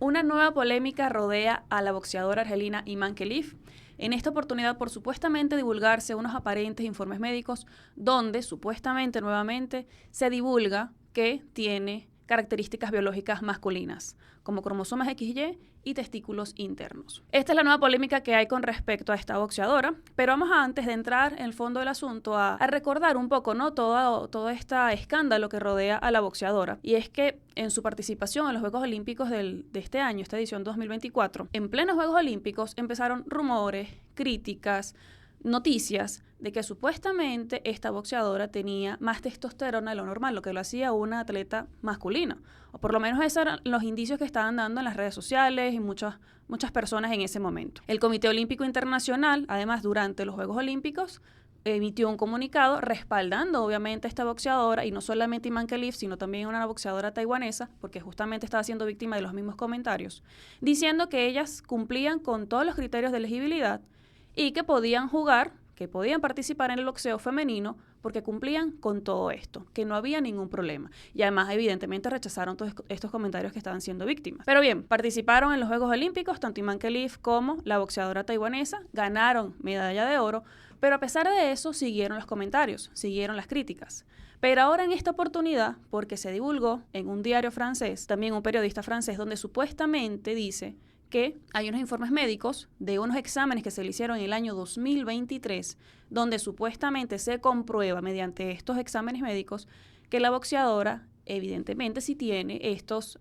Una nueva polémica rodea a la boxeadora argelina Iman Khelif. En esta oportunidad por supuestamente divulgarse unos aparentes informes médicos donde supuestamente nuevamente se divulga que tiene características biológicas masculinas, como cromosomas XY y testículos internos. Esta es la nueva polémica que hay con respecto a esta boxeadora, pero vamos antes de entrar en el fondo del asunto a recordar un poco, ¿no? todo este escándalo que rodea a la boxeadora. Y es que en su participación en los Juegos Olímpicos de este año, esta edición 2024, en plenos Juegos Olímpicos empezaron rumores, críticas, noticias de que supuestamente esta boxeadora tenía más testosterona de lo normal, lo que lo hacía una atleta masculina. O por lo menos esos eran los indicios que estaban dando en las redes sociales y muchas personas en ese momento. El Comité Olímpico Internacional, además, durante los Juegos Olímpicos, emitió un comunicado respaldando obviamente a esta boxeadora, y no solamente Iman Khelif, sino también una boxeadora taiwanesa, porque justamente estaba siendo víctima de los mismos comentarios, diciendo que ellas cumplían con todos los criterios de elegibilidad y que podían jugar, que podían participar en el boxeo femenino porque cumplían con todo esto, que no había ningún problema. Y además, evidentemente, rechazaron todos estos comentarios que estaban siendo víctimas. Pero bien, participaron en los Juegos Olímpicos, tanto Iman Khelif como la boxeadora taiwanesa, ganaron medalla de oro, pero a pesar de eso, siguieron los comentarios, siguieron las críticas. Pero ahora en esta oportunidad, porque se divulgó en un diario francés, también un periodista francés, donde supuestamente dice que hay unos informes médicos de unos exámenes que se le hicieron en el año 2023, donde supuestamente se comprueba mediante estos exámenes médicos que la boxeadora evidentemente sí tiene estas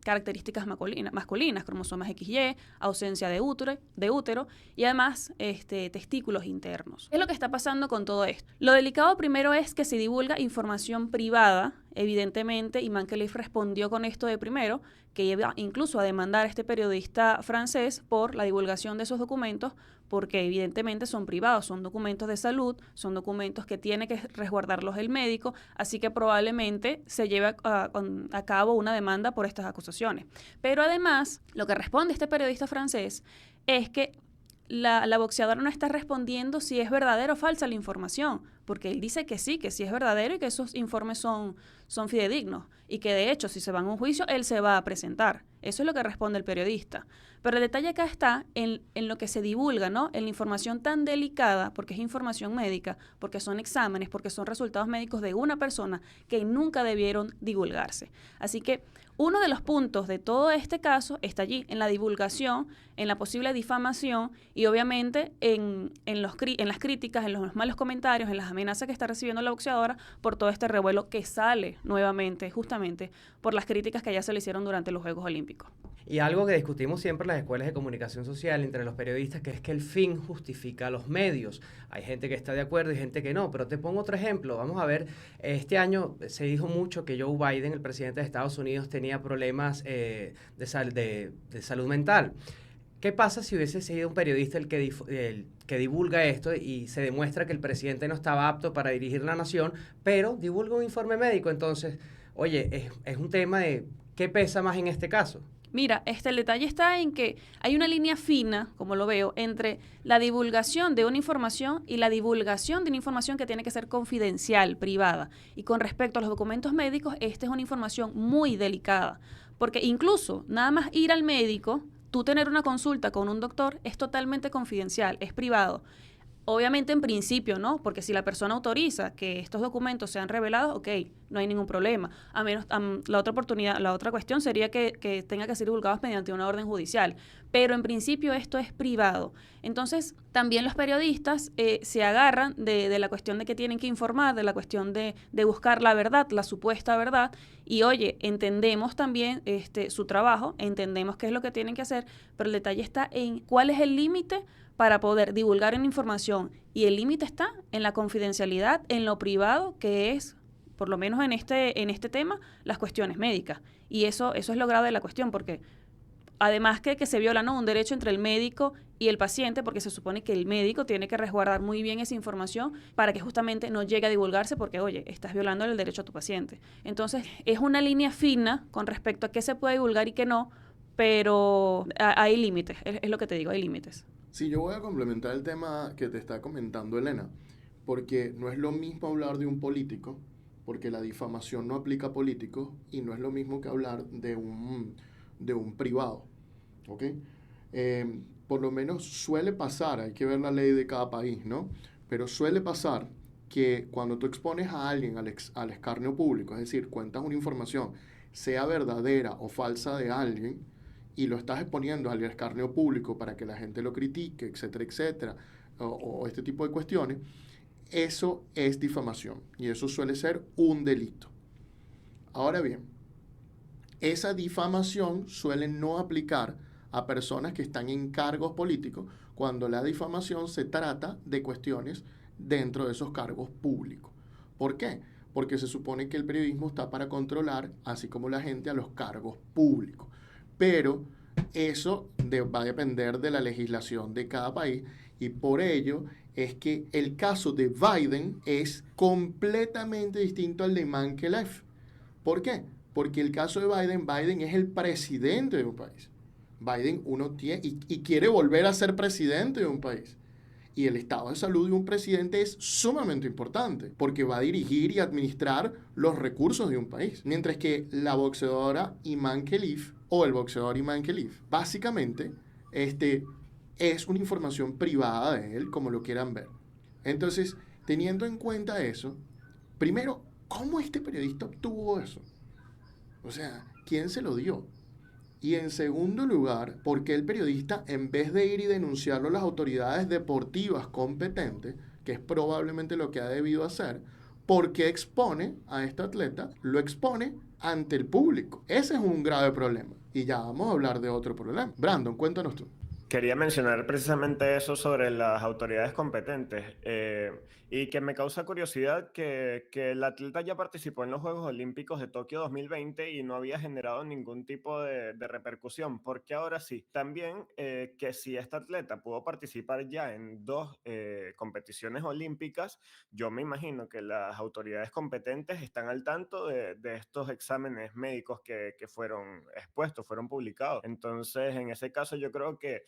características masculinas, cromosomas XY, ausencia de útero y además testículos internos. ¿Qué es lo que está pasando con todo esto? Lo delicado primero es que se divulga información privada. Evidentemente, Iman Khelif respondió con esto de primero, que iba incluso a demandar a este periodista francés por la divulgación de esos documentos, porque evidentemente son privados, son documentos de salud, son documentos que tiene que resguardarlos el médico, así que probablemente se lleve a cabo una demanda por estas acusaciones. Pero además, lo que responde este periodista francés es que la boxeadora no está respondiendo si es verdadera o falsa la información, porque él dice que sí es verdadero y que esos informes son fidedignos y que de hecho si se van a un juicio él se va a presentar. Eso es lo que responde el periodista. Pero el detalle acá está en lo que se divulga, ¿no? En la información tan delicada, porque es información médica, porque son exámenes, porque son resultados médicos de una persona que nunca debieron divulgarse. Así que uno de los puntos de todo este caso está allí, en la divulgación, en la posible difamación y obviamente en las críticas, en los malos comentarios, en las amenazas que está recibiendo la boxeadora por todo este revuelo que sale nuevamente, justamente por las críticas que a ella se le hicieron durante los Juegos Olímpicos. Y algo que discutimos siempre en las escuelas de comunicación social entre los periodistas, que es que el fin justifica los medios. Hay gente que está de acuerdo y gente que no, pero te pongo otro ejemplo. Vamos a ver, este año se dijo mucho que Joe Biden, el presidente de Estados Unidos, tenía problemas de salud mental. ¿Qué pasa si hubiese sido un periodista el que divulga esto y se demuestra que el presidente no estaba apto para dirigir la nación, pero divulga un informe médico? Entonces, oye, es un tema de ¿qué pesa más en este caso? Mira, el detalle está en que hay una línea fina, como lo veo, entre la divulgación de una información y la divulgación de una información que tiene que ser confidencial, privada. Y con respecto a los documentos médicos, esta es una información muy delicada, porque incluso nada más ir al médico, tú tener una consulta con un doctor, es totalmente confidencial, es privado. Obviamente en principio, ¿no? Porque si la persona autoriza que estos documentos sean revelados, ok, no hay ningún problema. A menos la otra cuestión sería que tenga que ser divulgados mediante una orden judicial. Pero en principio esto es privado. Entonces, también los periodistas se agarran de la cuestión de que tienen que informar, de la cuestión de buscar la verdad, la supuesta verdad. Y oye, entendemos también su trabajo, entendemos qué es lo que tienen que hacer, pero el detalle está en cuál es el límite para poder divulgar una información, y el límite está en la confidencialidad, en lo privado, que es, por lo menos en este tema, las cuestiones médicas. Y eso es lo grave de la cuestión, porque además que se viola, ¿no?, un derecho entre el médico y el paciente, porque se supone que el médico tiene que resguardar muy bien esa información para que justamente no llegue a divulgarse, porque, oye, estás violando el derecho a tu paciente. Entonces, es una línea fina con respecto a qué se puede divulgar y qué no, pero hay límites, es lo que te digo, hay límites. Sí, yo voy a complementar el tema que te está comentando Elena, porque no es lo mismo hablar de un político, porque la difamación no aplica a políticos, y no es lo mismo que hablar de un privado. ¿Ok? Por lo menos suele pasar, hay que ver la ley de cada país, ¿no? Pero suele pasar que cuando tú expones a alguien al escarnio público, es decir, cuentas una información, sea verdadera o falsa de alguien, y lo estás exponiendo al escarnio público para que la gente lo critique, etcétera, etcétera, o este tipo de cuestiones, eso es difamación y eso suele ser un delito. Ahora bien, esa difamación suele no aplicar a personas que están en cargos políticos cuando la difamación se trata de cuestiones dentro de esos cargos públicos. ¿Por qué? Porque se supone que el periodismo está para controlar, así como la gente, a los cargos públicos. Pero eso va a depender de la legislación de cada país y por ello es que el caso de Biden es completamente distinto al de Mánquelez. ¿Por qué? Porque el caso de Biden es el presidente de un país. Biden y quiere volver a ser presidente de un país. Y el estado de salud de un presidente es sumamente importante porque va a dirigir y administrar los recursos de un país. Mientras que la boxeadora Iman Khelif o el boxeador Iman Khelif, básicamente, es una información privada de él, como lo quieran ver. Entonces, teniendo en cuenta eso, primero, ¿cómo este periodista obtuvo eso? O sea, ¿quién se lo dio? Y en segundo lugar, ¿por qué el periodista, en vez de ir y denunciarlo a las autoridades deportivas competentes, que es probablemente lo que ha debido hacer, ¿por qué expone a este atleta? Lo expone ante el público. Ese es un grave problema. Y ya vamos a hablar de otro problema. Brandon, cuéntanos tú. Quería mencionar precisamente eso sobre las autoridades competentes y que me causa curiosidad que el atleta ya participó en los Juegos Olímpicos de Tokio 2020 y no había generado ningún tipo de repercusión. ¿Por qué ahora sí? También que si este atleta pudo participar ya en 2 competiciones olímpicas, yo me imagino que las autoridades competentes están al tanto de estos exámenes médicos que fueron expuestos, fueron publicados. Entonces, en ese caso yo creo que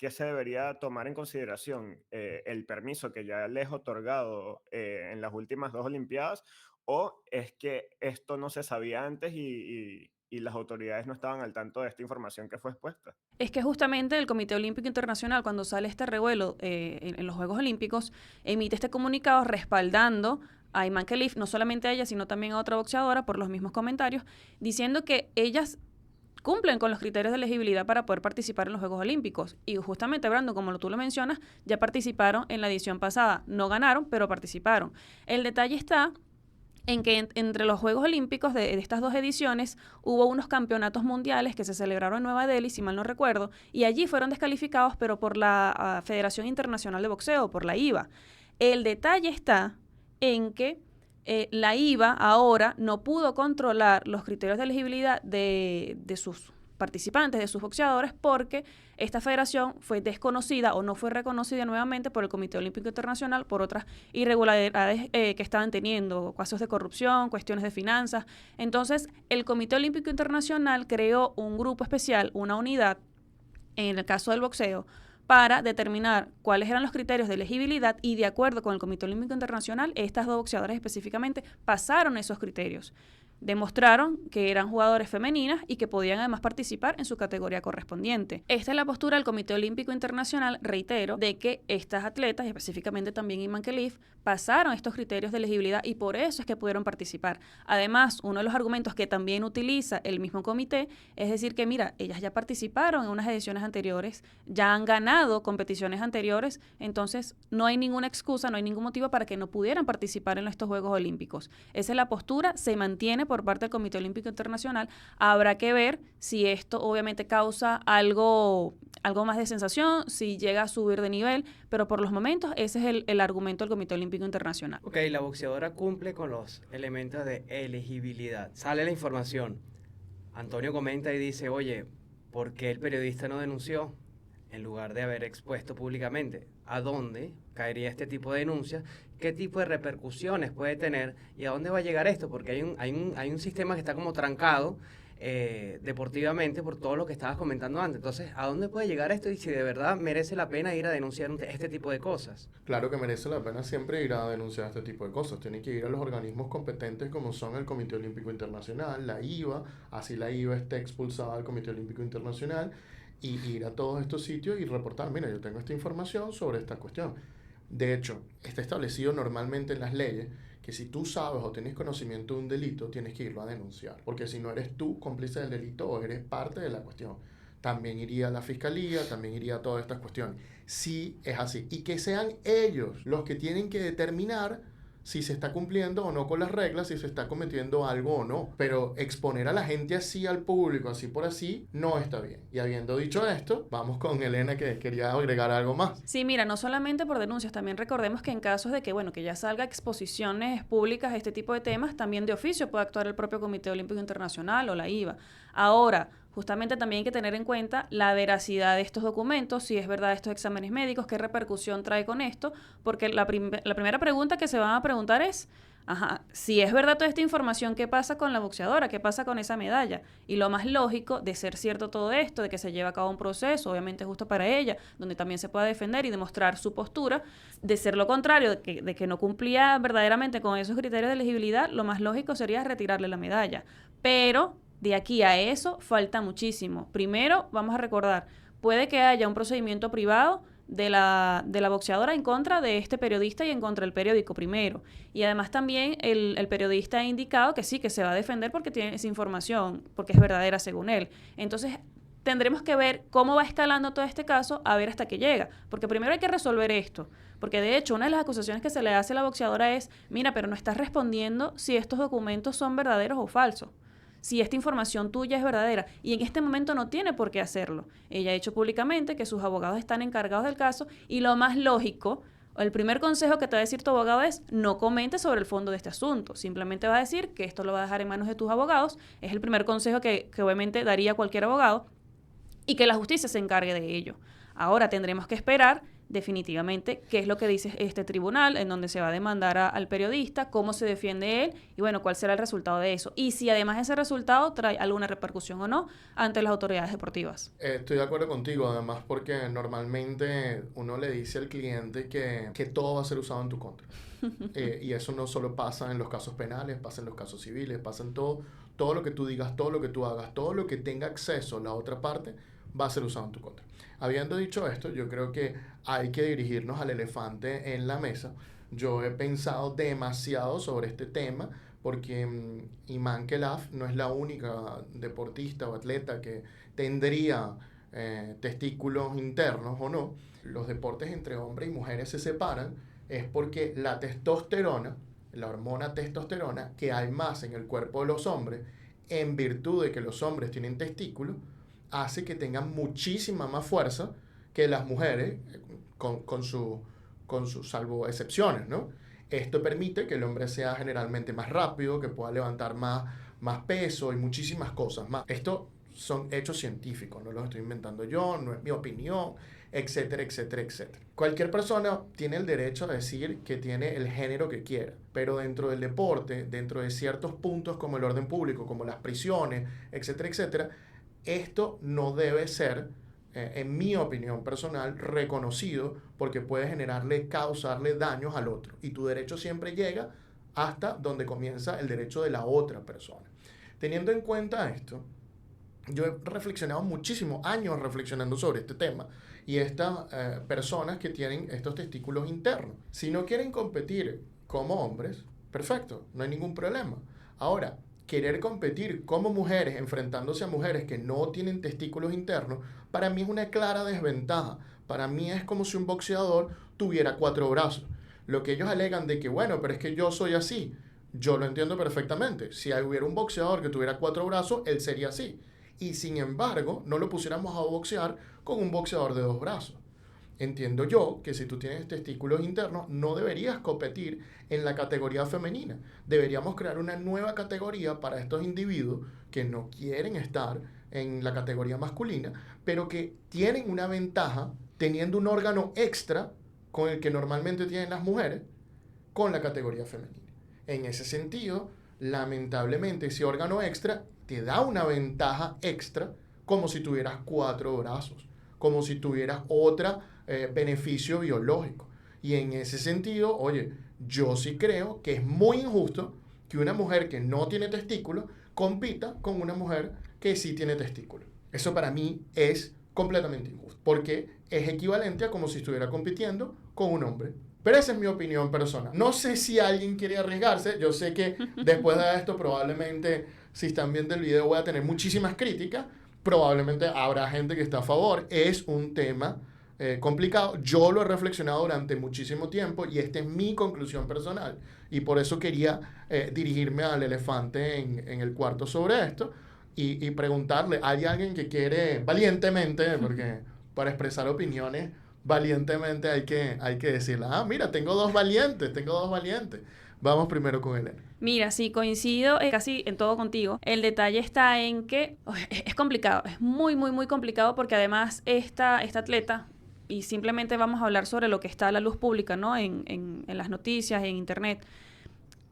se debería tomar en consideración el permiso que ya les he otorgado en las últimas 2 Olimpiadas, o es que esto no se sabía antes y las autoridades no estaban al tanto de esta información que fue expuesta. Es que justamente el Comité Olímpico Internacional, cuando sale este revuelo en los Juegos Olímpicos, emite este comunicado respaldando a Iman Khelif, no solamente a ella, sino también a otra boxeadora, por los mismos comentarios, diciendo que ellas cumplen con los criterios de elegibilidad para poder participar en los Juegos Olímpicos. Y justamente, Brando, como tú lo mencionas, ya participaron en la edición pasada. No ganaron, pero participaron. El detalle está en que entre los Juegos Olímpicos de estas 2 ediciones hubo unos campeonatos mundiales que se celebraron en Nueva Delhi, si mal no recuerdo, y allí fueron descalificados, pero por la Federación Internacional de Boxeo, por la IBA. El detalle está en que la IBA ahora no pudo controlar los criterios de elegibilidad de sus participantes, de sus boxeadores, porque esta federación fue desconocida o no fue reconocida nuevamente por el Comité Olímpico Internacional por otras irregularidades que estaban teniendo, casos de corrupción, cuestiones de finanzas. Entonces, el Comité Olímpico Internacional creó un grupo especial, una unidad, en el caso del boxeo, para determinar cuáles eran los criterios de elegibilidad y de acuerdo con el Comité Olímpico Internacional, estas 2 boxeadoras específicamente pasaron esos criterios. Demostraron que eran jugadoras femeninas y que podían además participar en su categoría correspondiente. Esta es la postura del Comité Olímpico Internacional, reitero, de que estas atletas, y específicamente también Iman Khelif, pasaron estos criterios de elegibilidad y por eso es que pudieron participar. Además, uno de los argumentos que también utiliza el mismo comité es decir que, mira, ellas ya participaron en unas ediciones anteriores, ya han ganado competiciones anteriores, entonces no hay ninguna excusa, no hay ningún motivo para que no pudieran participar en estos Juegos Olímpicos. Esa es la postura, se mantiene por parte del Comité Olímpico Internacional. Habrá que ver si esto obviamente causa algo más de sensación, si llega a subir de nivel, pero por los momentos ese es el argumento del Comité Olímpico Internacional. Ok, la boxeadora cumple con los elementos de elegibilidad. Sale la información. Antonio comenta y dice, oye, ¿por qué el periodista no denunció en lugar de haber expuesto públicamente? ¿A dónde caería este tipo de denuncias? ¿Qué tipo de repercusiones puede tener? ¿Y a dónde va a llegar esto? Porque hay un sistema que está como trancado deportivamente por todo lo que estabas comentando antes. Entonces, ¿a dónde puede llegar esto y si de verdad merece la pena ir a denunciar este tipo de cosas? Claro que merece la pena siempre ir a denunciar este tipo de cosas. Tiene que ir a los organismos competentes como son el Comité Olímpico Internacional, la IVA, así la IVA esté expulsada del Comité Olímpico Internacional, y ir a todos estos sitios y reportar, mira, yo tengo esta información sobre esta cuestión. De hecho, está establecido normalmente en las leyes que si tú sabes o tienes conocimiento de un delito, tienes que irlo a denunciar. Porque si no eres tú cómplice del delito o eres parte de la cuestión, también iría a la fiscalía, también iría a todas estas cuestiones. Sí, es así. Y que sean ellos los que tienen que determinar si se está cumpliendo o no con las reglas, si se está cometiendo algo o no. Pero exponer a la gente así al público, así por así, no está bien. Y habiendo dicho esto, vamos con Elena, que quería agregar algo más. Sí, mira, no solamente por denuncias, también recordemos que en casos de que, bueno, que ya salga exposiciones públicas este tipo de temas, también de oficio puede actuar el propio Comité Olímpico Internacional o la IVA. Ahora, justamente también hay que tener en cuenta la veracidad de estos documentos, si es verdad estos exámenes médicos, qué repercusión trae con esto, porque la primera pregunta que se van a preguntar es, ajá, si es verdad toda esta información, ¿qué pasa con la boxeadora? ¿Qué pasa con esa medalla? Y lo más lógico, de ser cierto todo esto, de que se lleve a cabo un proceso, obviamente justo para ella, donde también se pueda defender y demostrar su postura, de ser lo contrario, de que no cumplía verdaderamente con esos criterios de elegibilidad, lo más lógico sería retirarle la medalla. Pero de aquí a eso falta muchísimo. Primero, vamos a recordar, puede que haya un procedimiento privado de la boxeadora en contra de este periodista y en contra del periódico primero. Y además también el periodista ha indicado que sí, que se va a defender porque tiene esa información, porque es verdadera según él. Entonces, tendremos que ver cómo va escalando todo este caso, a ver hasta qué llega. Porque primero hay que resolver esto. Porque de hecho, una de las acusaciones que se le hace a la boxeadora es, mira, pero no estás respondiendo si estos documentos son verdaderos o falsos, si esta información tuya es verdadera, y en este momento no tiene por qué hacerlo. Ella ha dicho públicamente que sus abogados están encargados del caso, y lo más lógico, el primer consejo que te va a decir tu abogado es no comentes sobre el fondo de este asunto, simplemente va a decir que esto lo va a dejar en manos de tus abogados, es el primer consejo que obviamente daría cualquier abogado, y que la justicia se encargue de ello. Ahora tendremos que esperar definitivamente qué es lo que dice este tribunal, en donde se va a demandar al periodista, cómo se defiende él y bueno, cuál será el resultado de eso. Y si además ese resultado trae alguna repercusión o no ante las autoridades deportivas. Estoy de acuerdo contigo, además porque normalmente uno le dice al cliente que todo va a ser usado en tu contra. Y eso no solo pasa en los casos penales, pasa en los casos civiles, pasa en todo lo que tú digas, todo lo que tú hagas, todo lo que tenga acceso la otra parte va a ser usado en tu contra. Habiendo dicho esto, yo creo que hay que dirigirnos al elefante en la mesa. Yo he pensado demasiado sobre este tema porque Iman Khelaf no es la única deportista o atleta que tendría testículos internos o no. Los deportes entre hombres y mujeres se separan es porque la testosterona, la hormona testosterona que hay más en el cuerpo de los hombres, en virtud de que los hombres tienen testículos, hace que tengan muchísima más fuerza que las mujeres, con su salvo excepciones, ¿no? Esto permite que el hombre sea generalmente más rápido, que pueda levantar más peso y muchísimas cosas más. Esto son hechos científicos, no los estoy inventando yo, no es mi opinión, etcétera, etcétera, etcétera. Cualquier persona tiene el derecho a decir que tiene el género que quiera, pero dentro del deporte, dentro de ciertos puntos como el orden público, como las prisiones, etcétera, etcétera, esto no debe ser, en mi opinión personal, reconocido porque puede causarle daños al otro. Y tu derecho siempre llega hasta donde comienza el derecho de la otra persona. Teniendo en cuenta esto, yo he reflexionado muchísimos años reflexionando sobre este tema y estas personas que tienen estos testículos internos. Si no quieren competir como hombres, perfecto, no hay ningún problema. Ahora, querer competir como mujeres, enfrentándose a mujeres que no tienen testículos internos, para mí es una clara desventaja. Para mí es como si un boxeador tuviera 4 brazos. Lo que ellos alegan de que, bueno, pero es que yo soy así, yo lo entiendo perfectamente. Si hubiera un boxeador que tuviera 4 brazos, él sería así. Y sin embargo, no lo pusiéramos a boxear con un boxeador de 2 brazos. Entiendo yo que si tú tienes testículos internos, no deberías competir en la categoría femenina. Deberíamos crear una nueva categoría para estos individuos que no quieren estar en la categoría masculina, pero que tienen una ventaja teniendo un órgano extra con el que normalmente tienen las mujeres con la categoría femenina. En ese sentido, lamentablemente ese órgano extra te da una ventaja extra como si tuvieras 4 brazos, como si tuvieras otro beneficio biológico. Y en ese sentido, oye, yo sí creo que es muy injusto que una mujer que no tiene testículos compita con una mujer que sí tiene testículos. Eso para mí es completamente injusto, porque es equivalente a como si estuviera compitiendo con un hombre. Pero esa es mi opinión personal. No sé si alguien quiere arriesgarse. Yo sé que después de esto probablemente, si están viendo el video, voy a tener muchísimas críticas. Probablemente habrá gente que está a favor. Es un tema complicado. Yo lo he reflexionado durante muchísimo tiempo y esta es mi conclusión personal. Y por eso quería dirigirme al elefante en el cuarto sobre esto y preguntarle, ¿hay alguien que quiere valientemente, porque para expresar opiniones valientemente hay que decirle, mira, tengo dos valientes. Vamos primero con Elena. Mira, sí, coincido casi en todo contigo. El detalle está en que es complicado, es muy, muy, muy complicado porque además esta atleta, y simplemente vamos a hablar sobre lo que está a la luz pública, ¿no? En las noticias, en internet.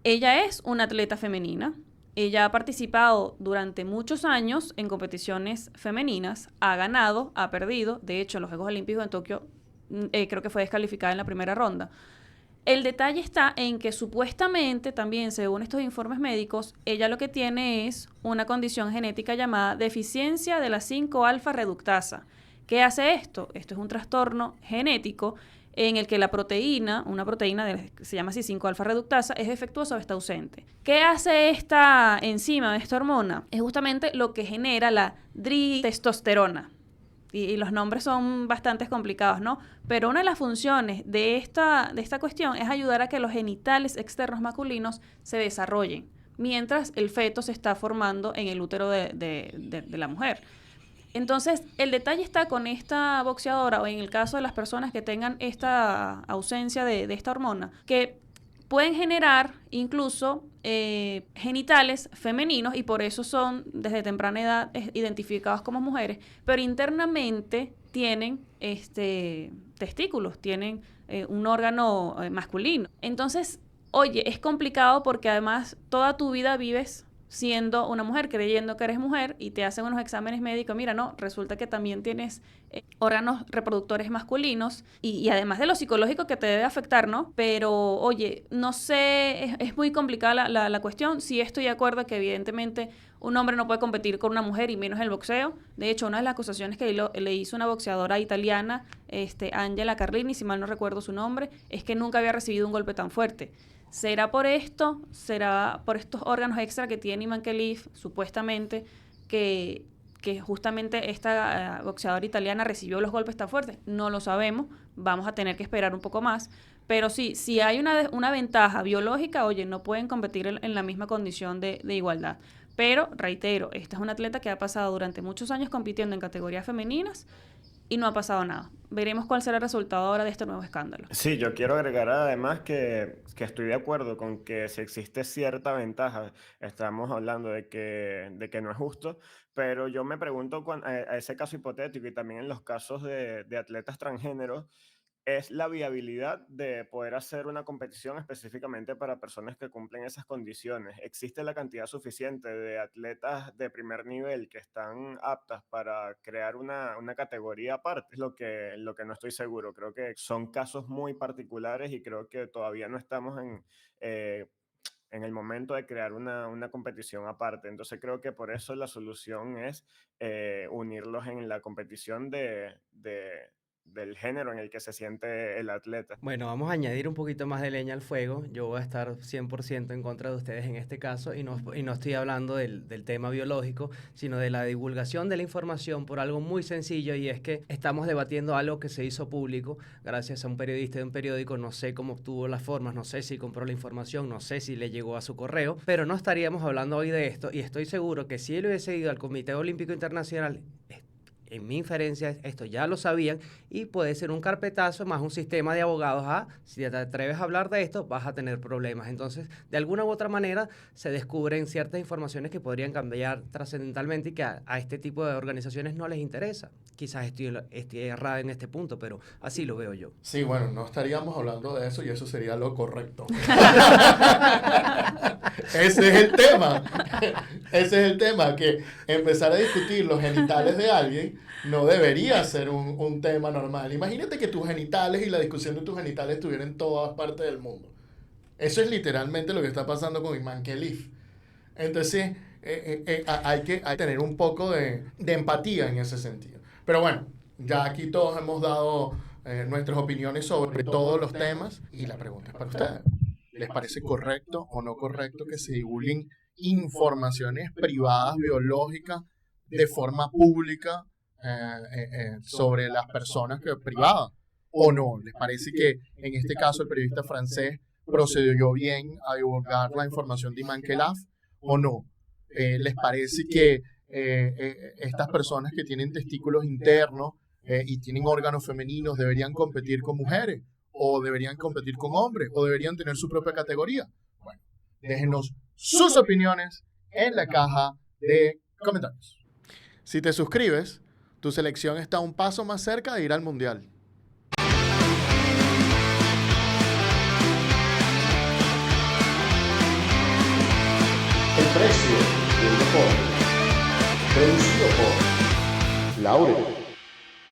Ella es una atleta femenina. Ella ha participado durante muchos años en competiciones femeninas, ha ganado, ha perdido. De hecho, en los Juegos Olímpicos en Tokio creo que fue descalificada en la primera ronda. El detalle está en que supuestamente también, según estos informes médicos, ella lo que tiene es una condición genética llamada deficiencia de la 5-alfa reductasa. ¿Qué hace esto? Esto es un trastorno genético en el que la proteína, una proteína que se llama así 5-alfa reductasa, es defectuosa o está ausente. ¿Qué hace esta enzima, esta hormona? Es justamente lo que genera la dritestosterona. Y los nombres son bastante complicados, ¿no? Pero una de las funciones de esta cuestión es ayudar a que los genitales externos masculinos se desarrollen, mientras el feto se está formando en el útero de la mujer. Entonces, el detalle está con esta boxeadora, o en el caso de las personas que tengan esta ausencia de esta hormona, que pueden generar incluso genitales femeninos y por eso son desde temprana edad identificados como mujeres, pero internamente tienen testículos, tienen un órgano masculino. Entonces, oye, es complicado porque además toda tu vida vives siendo una mujer, creyendo que eres mujer y te hacen unos exámenes médicos, mira, no, resulta que también tienes órganos reproductores masculinos y además de lo psicológico que te debe afectar, ¿no? Pero, oye, no sé, es muy complicada la cuestión. Sí estoy de acuerdo que evidentemente un hombre no puede competir con una mujer y menos en el boxeo. De hecho, una de las acusaciones que le hizo una boxeadora italiana, Angela Carlini, si mal no recuerdo su nombre, es que nunca había recibido un golpe tan fuerte. ¿Será por esto? ¿Será por estos órganos extra que tiene Iman Khelif, supuestamente, que justamente esta boxeadora italiana recibió los golpes tan fuertes? No lo sabemos, vamos a tener que esperar un poco más. Pero sí, si hay una ventaja biológica, oye, no pueden competir en la misma condición de igualdad. Pero, reitero, esta es una atleta que ha pasado durante muchos años compitiendo en categorías femeninas y no ha pasado nada. Veremos cuál será el resultado ahora de este nuevo escándalo. Sí, yo quiero agregar además que estoy de acuerdo con que si existe cierta ventaja, estamos hablando de que no es justo, pero yo me pregunto a ese caso hipotético y también en los casos de atletas transgéneros, es la viabilidad de poder hacer una competición específicamente para personas que cumplen esas condiciones. ¿Existe la cantidad suficiente de atletas de primer nivel que están aptas para crear una categoría aparte? Es lo que no estoy seguro. Creo que son casos muy particulares y creo que todavía no estamos en el momento de crear una competición aparte. Entonces creo que por eso la solución es unirlos en la competición del género en el que se siente el atleta. Bueno, vamos a añadir un poquito más de leña al fuego. Yo voy a estar 100% en contra de ustedes en este caso y no estoy hablando del tema biológico, sino de la divulgación de la información por algo muy sencillo, y es que estamos debatiendo algo que se hizo público gracias a un periodista de un periódico. No sé cómo obtuvo las formas, no sé si compró la información, no sé si le llegó a su correo, pero no estaríamos hablando hoy de esto, y estoy seguro que si él hubiese ido al Comité Olímpico Internacional, en mi inferencia, esto ya lo sabían y puede ser un carpetazo más un sistema de abogados. Si te atreves a hablar de esto, vas a tener problemas. Entonces, de alguna u otra manera, se descubren ciertas informaciones que podrían cambiar trascendentalmente y que a este tipo de organizaciones no les interesa. Quizás estoy errada en este punto, pero así lo veo yo. Sí, bueno, no estaríamos hablando de eso y eso sería lo correcto. Ese es el tema. Ese es el tema, que empezar a discutir los genitales de alguien no debería ser un tema normal. Imagínate que tus genitales y la discusión de tus genitales estuvieran en todas partes del mundo. Eso es literalmente lo que está pasando con Iman Khelif. Entonces, hay que tener un poco de empatía en ese sentido. Pero bueno, ya aquí todos hemos dado nuestras opiniones sobre todos los temas y la pregunta es para ustedes. ¿Les parece correcto o no correcto que se divulguen informaciones privadas biológicas de forma pública sobre las personas privadas? ¿O no? ¿Les parece que en este caso el periodista francés procedió bien a divulgar la información de Iman Khelif o no? ¿Les parece que estas personas que tienen testículos internos y tienen órganos femeninos deberían competir con mujeres? ¿O deberían competir con hombres? ¿O deberían tener su propia categoría? Bueno, déjenos sus opiniones en la caja de comentarios. Si te suscribes, tu selección está un paso más cerca de ir al Mundial. El precio del deporte, producido por Laurel.